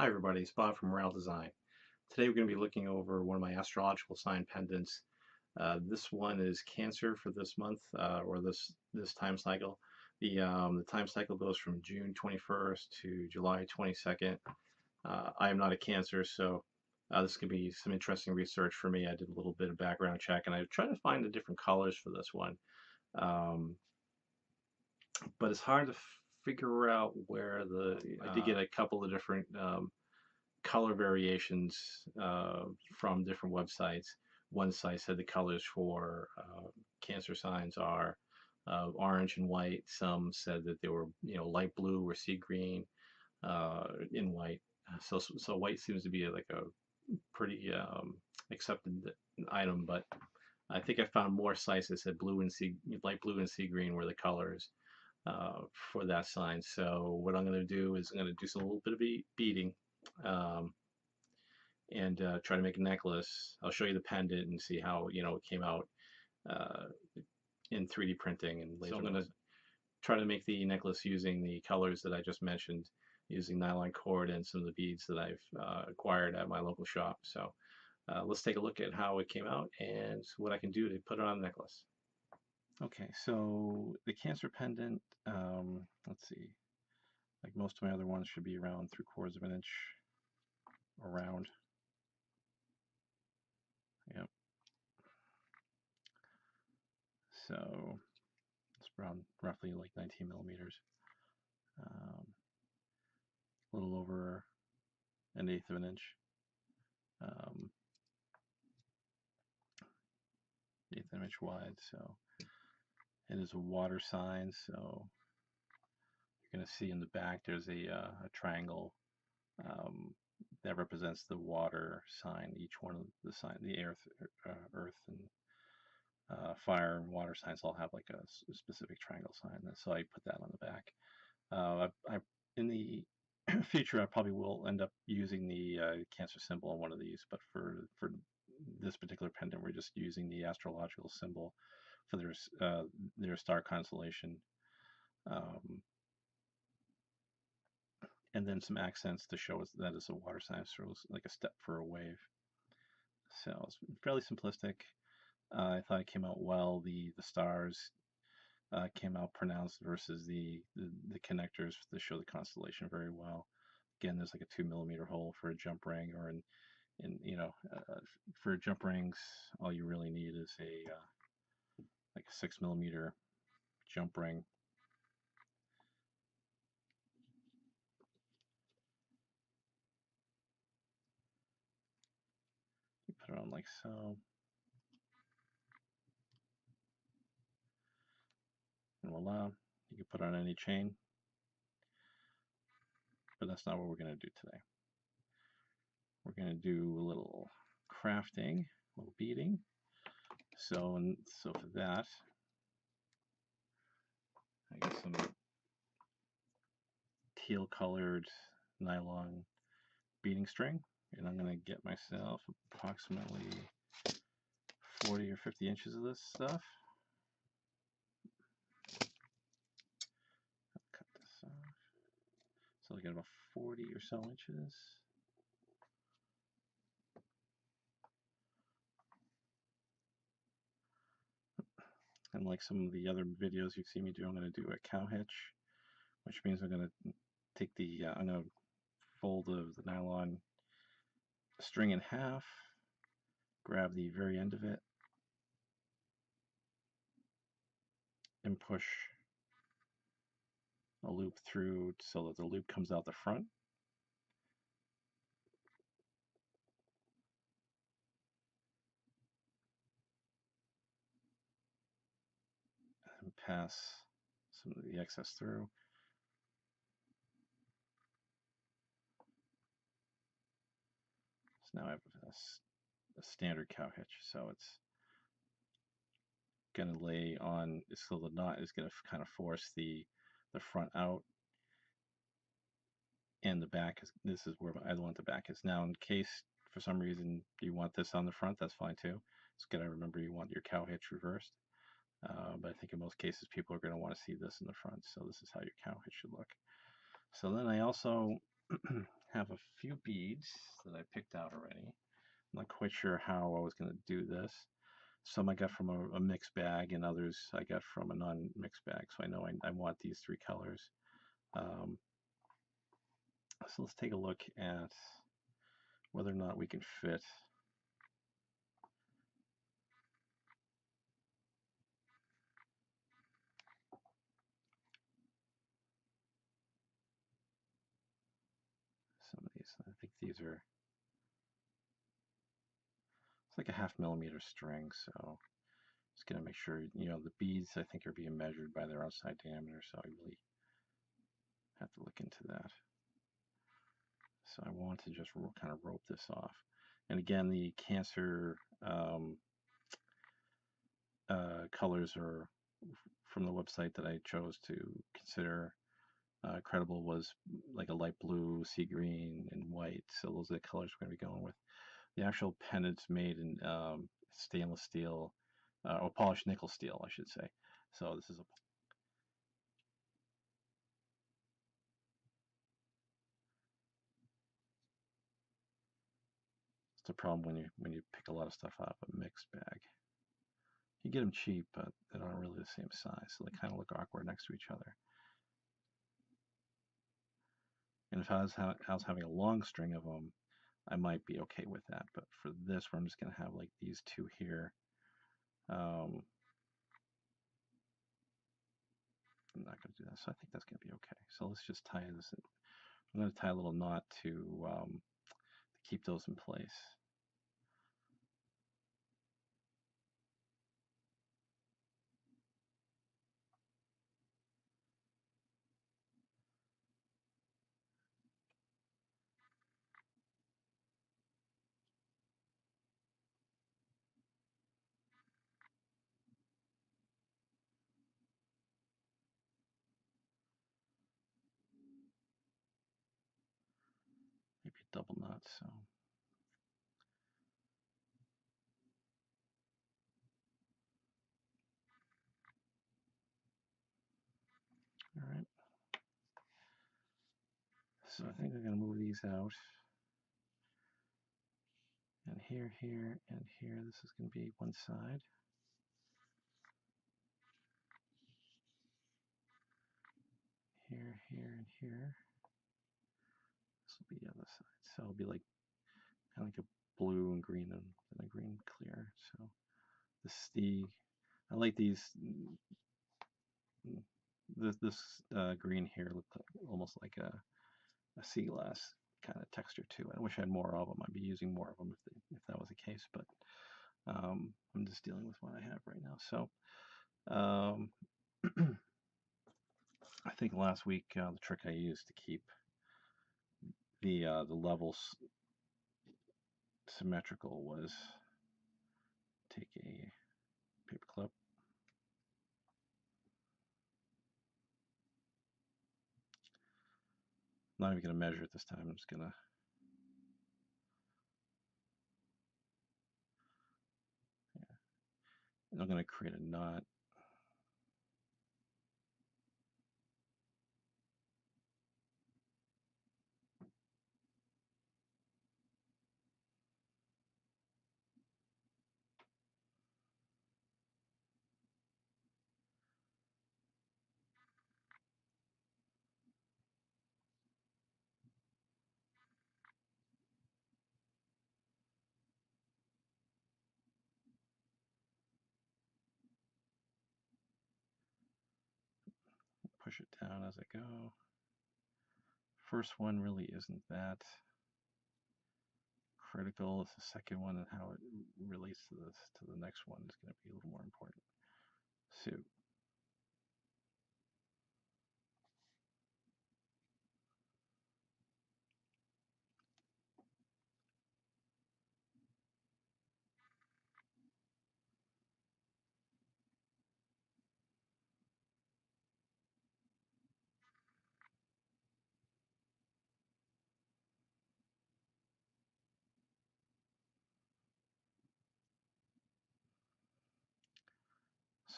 Hi everybody, it's Bob from Royal Design. Today we're going to be looking over one of my astrological sign pendants. This one is Cancer for this month or this time cycle. The time cycle goes from June 21st to July 22nd. I am not a Cancer, so this could be some interesting research for me. I did a little bit of background check and I tried to find the different colors for this one. Um, but it's hard to figure out where I did get a couple of different color variations from different websites. One site said the colors for Cancer signs are orange and white. Some said that they were, light blue or sea green in white. So white seems to be like a pretty accepted item, but I think I found more sites that said light blue and sea green were the colors for that sign. So what I'm going to do is I'm going to do some little bit of beading. Um, and try to make a necklace. I'll show you the pendant and see how it came out uh, in 3D printing and laser. So I'm going to try to make the necklace using the colors that I just mentioned, using nylon cord and some of the beads that I've acquired at my local shop. So let's take a look at how it came out and what I can do to put it on a necklace. Okay, so the Cancer pendant, let's see, like most of my other ones should be around 3/4 of an inch around. Yep. So it's around roughly like 19 millimeters. A little over 1/8 of an inch. 1/8 of an inch wide. So it is a water sign. So you're going to see in the back there's a triangle that represents the water sign. Each one of the sign, the earth and fire and water signs all have like a specific triangle sign. And so I put that on the back. I in the future I probably will end up using the Cancer symbol on one of these, but for this particular pendant we're just using the astrological symbol for their star constellation, and then some accents to show us that it's a water sign, so it's like a step for a wave. So it's fairly simplistic. I thought it came out well. The stars came out pronounced versus the connectors to show the constellation very well. Again, there's like a 2 millimeter hole for a jump ring, or for jump rings, all you really need is like a 6 millimeter jump ring. You put it on like so. And voila, you can put on any chain. But that's not what we're going to do today. We're going to do a little crafting, a little beading. So for that, I got some teal colored nylon beading string, and I'm going to get myself approximately 40 or 50 inches of this stuff. I'll cut this off. So I got about 40 or so inches. And like some of the other videos you've seen me do, I'm going to do a cow hitch, which means I'm going to take I'm going to fold the nylon string in half, grab the very end of it, and push a loop through so that the loop comes out the front. And pass some of the excess through. So now I have a standard cow hitch, so it's going to lay on, so the knot is going to kind of force the front out, and the back is, this is where I want the back is. Now in case for some reason you want this on the front, that's fine too. It's got to remember you want your cow hitch reversed, but I think in most cases people are going to want to see this in the front, so this is how your cow hitch should look. So then I also have a few beads that I picked out already. I'm not quite sure how I was going to do this. Some I got from a mixed bag, and others I got from a non-mixed bag. So I know I want these three colors. Um, so let's take a look at whether or not we can fit some of these. I think these are, it's like a 1/2 millimeter string, so just gonna make sure, the beads I think are being measured by their outside diameter, so I really have to look into that. So I want to just kind of rope this off. And again, the Cancer colors are from the website that I chose to consider credible, was like a light blue, sea green, and white. So those are the colors we're going to be going with. The actual pendant's made in stainless steel, or polished nickel steel, I should say. So this is a it's a problem when you pick a lot of stuff out of a mixed bag. You get them cheap, but they're not really the same size, so they kind of look awkward next to each other. And if I was having a long string of them, I might be okay with that. But for this, where I'm just going to have like these two here, um, I'm not going to do that. So I think that's going to be okay. So let's just tie this in. I'm going to tie a little knot to keep those in place. Maybe a double knot. So all right. So I think I'm going to move these out. And here, here, and here. This is going to be one side. Here, here, and here. This will be the other side. So it'll be like kind of like a blue and green and then a green clear. So this is I like these. This green here looked almost like a sea glass kind of texture to it. I wish I had more of them. I'd be using more of them if that was the case, but I'm just dealing with what I have right now. So I think last week the trick I used to keep the levels symmetrical was take a paper clip, not even going to measure it this time. I'm just going to I'm going to create a knot. Push it down as I go. First one really isn't that critical. It's the second one, and how it relates to the next one is going to be a little more important. So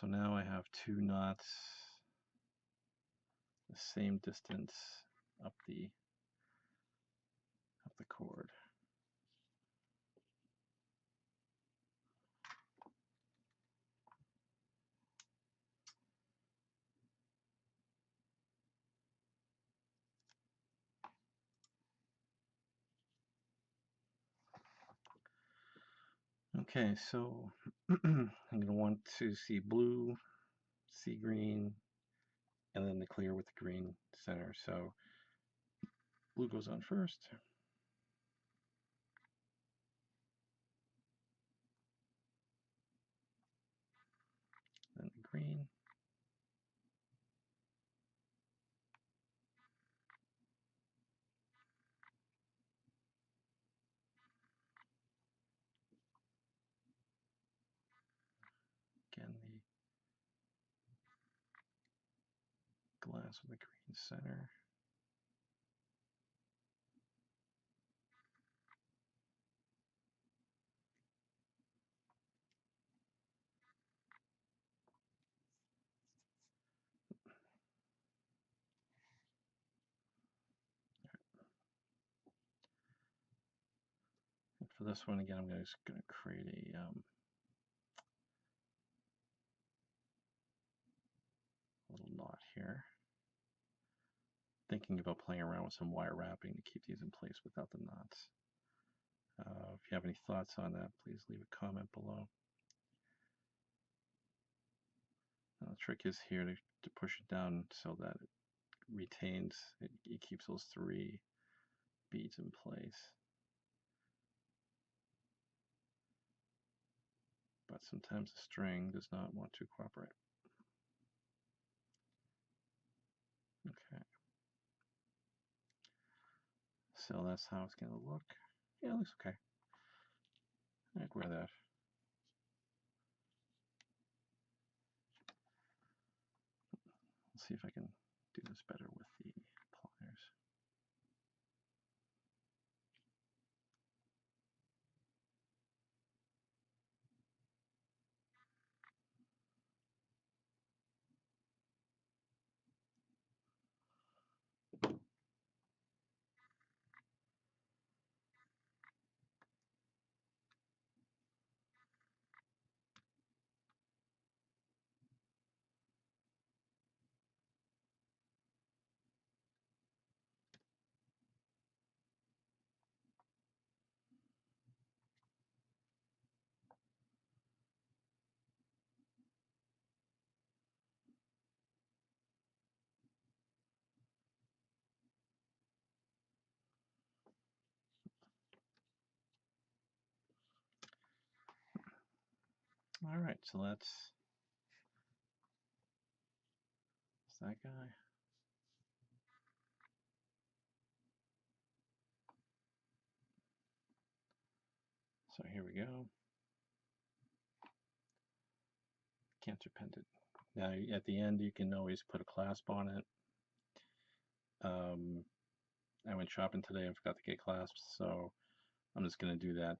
so now I have two knots the same distance up the the cord. Okay, so I'm going to want to see blue, see green, and then the clear with the green center. So blue goes on first. Then the green. Again, the glass with the green center. And for this one, again, I'm just going to create a little knot here. Thinking about playing around with some wire wrapping to keep these in place without the knots. If you have any thoughts on that, please leave a comment below. Now, the trick is here to push it down so that it retains, it keeps those 3 beads in place. But sometimes the string does not want to cooperate. Okay. So that's how it's going to look. Yeah, it looks okay. I can wear that. Let's see if I can do this better with the pliers. All right, so that's that guy. So here we go. Cancer pendant. Now at the end you can always put a clasp on it. I went shopping today and forgot to get clasps, so I'm just going to do that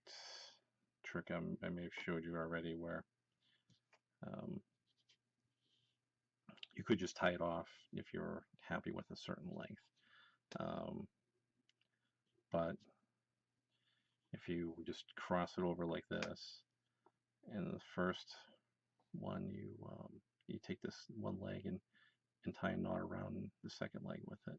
trick I may have showed you already, where you could just tie it off if you're happy with a certain length. But if you just cross it over like this, and the first one you take this one leg and tie a knot around the second leg with it.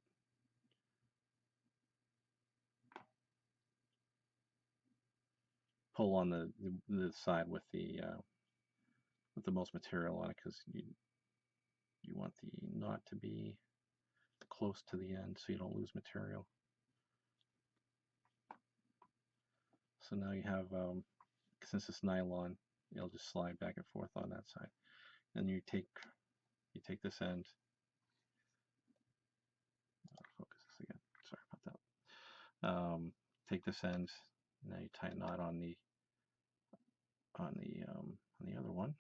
Pull on the side with the most material on it, because you want the knot to be close to the end so you don't lose material. So now you have, since it's nylon, it'll just slide back and forth on that side. And you take this end. I'll focus this again. Sorry about that. Take this end. Now you tie a knot on the other one.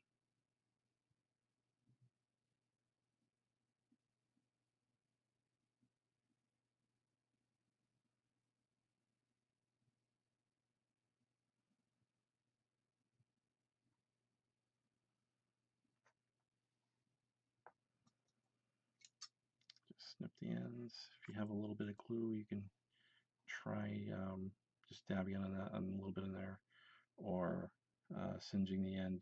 Just snip the ends. If you have a little bit of glue, you can try just dabbing on that, on a little bit in there, or singeing the end.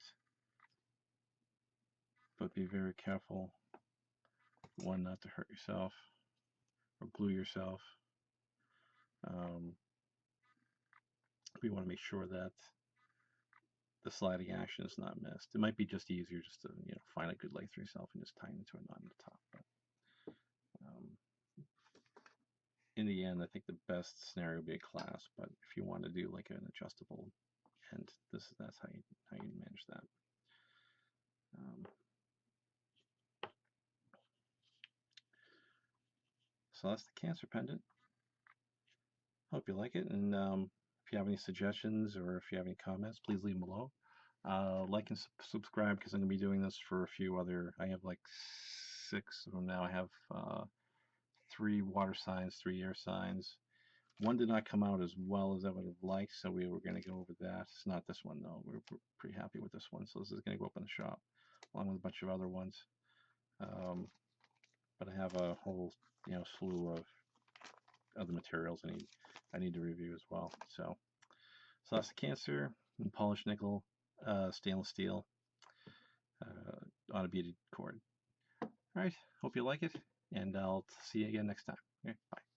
But be very careful, one, not to hurt yourself or glue yourself. We want to make sure that the sliding action is not missed. It might be just easier just to find a good length for yourself and just tie it into a knot in the top. But, in the end, I think the best scenario would be a clasp. But if you want to do like an adjustable end, that's how you manage that. So that's the Cancer pendant. Hope you like it, and if you have any suggestions or if you have any comments, please leave them below. Like and subscribe, because I'm going to be doing this for a few other, I have like 6 of them now. I have 3 water signs, 3 air signs. One did not come out as well as I would have liked, so we were going to go over that. It's not this one though. We're pretty happy with this one, so this is going to go up in the shop along with a bunch of other ones. But I have a whole slew of other materials I need to review as well. So that's the Cancer and polished nickel, stainless steel, on a beaded cord. All right, hope you like it, and I'll see you again next time. Okay, bye.